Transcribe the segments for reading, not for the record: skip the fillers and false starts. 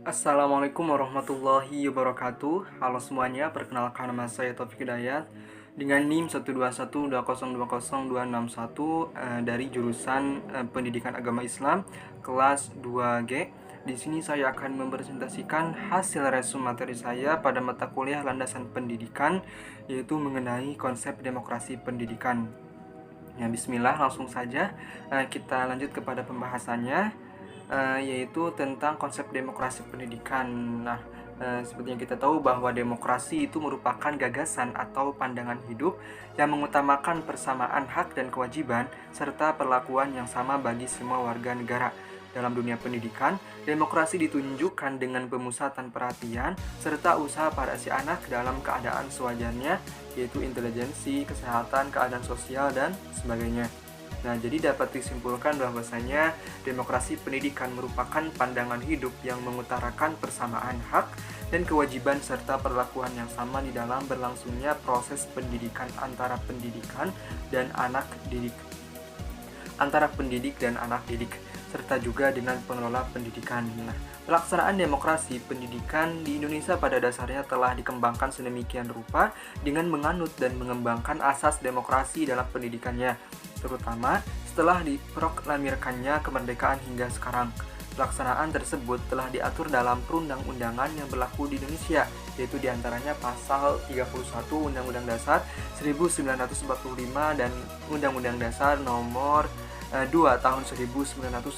Assalamualaikum warahmatullahi wabarakatuh. Halo semuanya, perkenalkan nama saya Taufik Hidayat dengan NIM 12120202661 dari jurusan Pendidikan Agama Islam kelas 2G. Di sini saya akan mempresentasikan hasil resume materi saya pada mata kuliah landasan pendidikan, yaitu mengenai konsep demokrasi pendidikan. Ya, bismillah, langsung saja kita lanjut kepada pembahasannya, yaitu tentang konsep demokrasi pendidikan. Nah, seperti yang kita tahu bahwa demokrasi itu merupakan gagasan atau pandangan hidup yang mengutamakan persamaan hak dan kewajiban serta perlakuan yang sama bagi semua warga negara. Dalam dunia pendidikan, demokrasi ditunjukkan dengan pemusatan perhatian serta usaha pada si anak dalam keadaan sewajarnya, yaitu intelijensi, kesehatan, keadaan sosial, dan sebagainya. Nah, jadi dapat disimpulkan bahwasanya demokrasi pendidikan merupakan pandangan hidup yang mengutarakan persamaan hak dan kewajiban serta perlakuan yang sama di dalam berlangsungnya proses pendidikan antara pendidik dan anak didik, serta juga dengan pengelola pendidikan. Nah, pelaksanaan demokrasi pendidikan di Indonesia pada dasarnya telah dikembangkan sedemikian rupa dengan menganut dan mengembangkan asas demokrasi dalam pendidikannya, terutama setelah diproklamirkannya kemerdekaan hingga sekarang. Pelaksanaan tersebut telah diatur dalam perundang-undangan yang berlaku di Indonesia, yaitu diantaranya Pasal 31 Undang-Undang Dasar 1945 dan Undang-Undang Dasar Nomor 2 Tahun 1989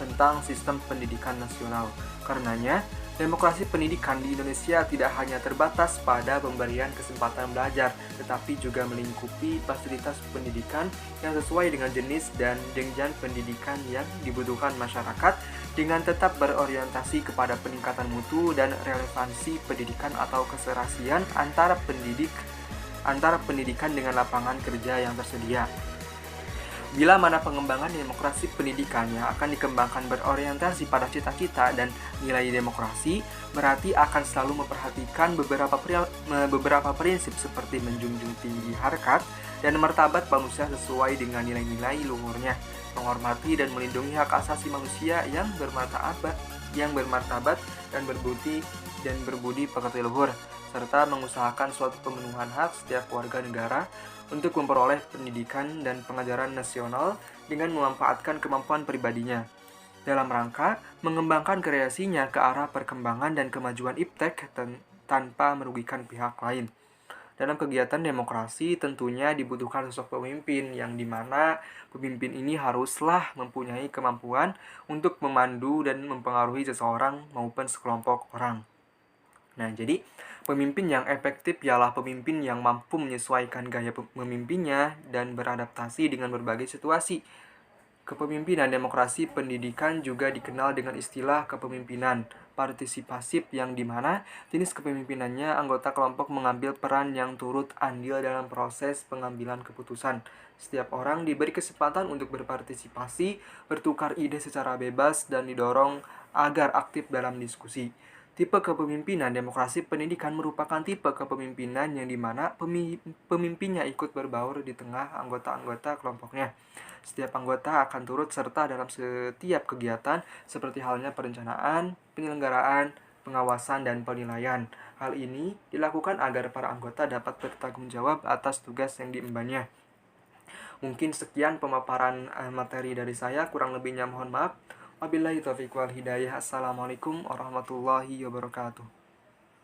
tentang Sistem Pendidikan Nasional. Karenanya, demokrasi pendidikan di Indonesia tidak hanya terbatas pada pemberian kesempatan belajar, tetapi juga melingkupi fasilitas pendidikan yang sesuai dengan jenis dan jenjang pendidikan yang dibutuhkan masyarakat, dengan tetap berorientasi kepada peningkatan mutu dan relevansi pendidikan atau keserasian antara pendidikan dengan lapangan kerja yang tersedia. Bila mana pengembangan demokrasi pendidikan yang akan dikembangkan berorientasi pada cita-cita dan nilai demokrasi, berarti akan selalu memperhatikan beberapa prinsip seperti menjunjung tinggi harkat dan martabat manusia sesuai dengan nilai-nilai luhurnya, menghormati dan melindungi hak asasi manusia yang bermartabat dan berbudi pekerti luhur, serta mengusahakan suatu pemenuhan hak setiap warga negara untuk memperoleh pendidikan dan pengajaran nasional dengan memanfaatkan kemampuan pribadinya, dalam rangka mengembangkan kreasinya ke arah perkembangan dan kemajuan iptek tanpa merugikan pihak lain. Dalam kegiatan demokrasi tentunya dibutuhkan sosok pemimpin yang dimana pemimpin ini haruslah mempunyai kemampuan untuk memandu dan mempengaruhi seseorang maupun sekelompok orang. Nah, jadi pemimpin yang efektif ialah pemimpin yang mampu menyesuaikan gaya memimpinnya dan beradaptasi dengan berbagai situasi. Kepemimpinan demokrasi pendidikan juga dikenal dengan istilah kepemimpinan partisipasif, yang dimana jenis kepemimpinannya anggota kelompok mengambil peran yang turut andil dalam proses pengambilan keputusan. Setiap orang diberi kesempatan untuk berpartisipasi, bertukar ide secara bebas, dan didorong agar aktif dalam diskusi. Tipe kepemimpinan demokrasi pendidikan merupakan tipe kepemimpinan yang dimana pemimpinnya ikut berbaur di tengah anggota-anggota kelompoknya. Setiap anggota akan turut serta dalam setiap kegiatan seperti halnya perencanaan, penyelenggaraan, pengawasan, dan penilaian. Hal ini dilakukan agar para anggota dapat bertanggung jawab atas tugas yang diembannya. Mungkin sekian pemaparan materi dari saya, kurang lebihnya mohon maaf. Wabillahi taufiq wal hidayah. Assalamualaikum warahmatullahi wabarakatuh.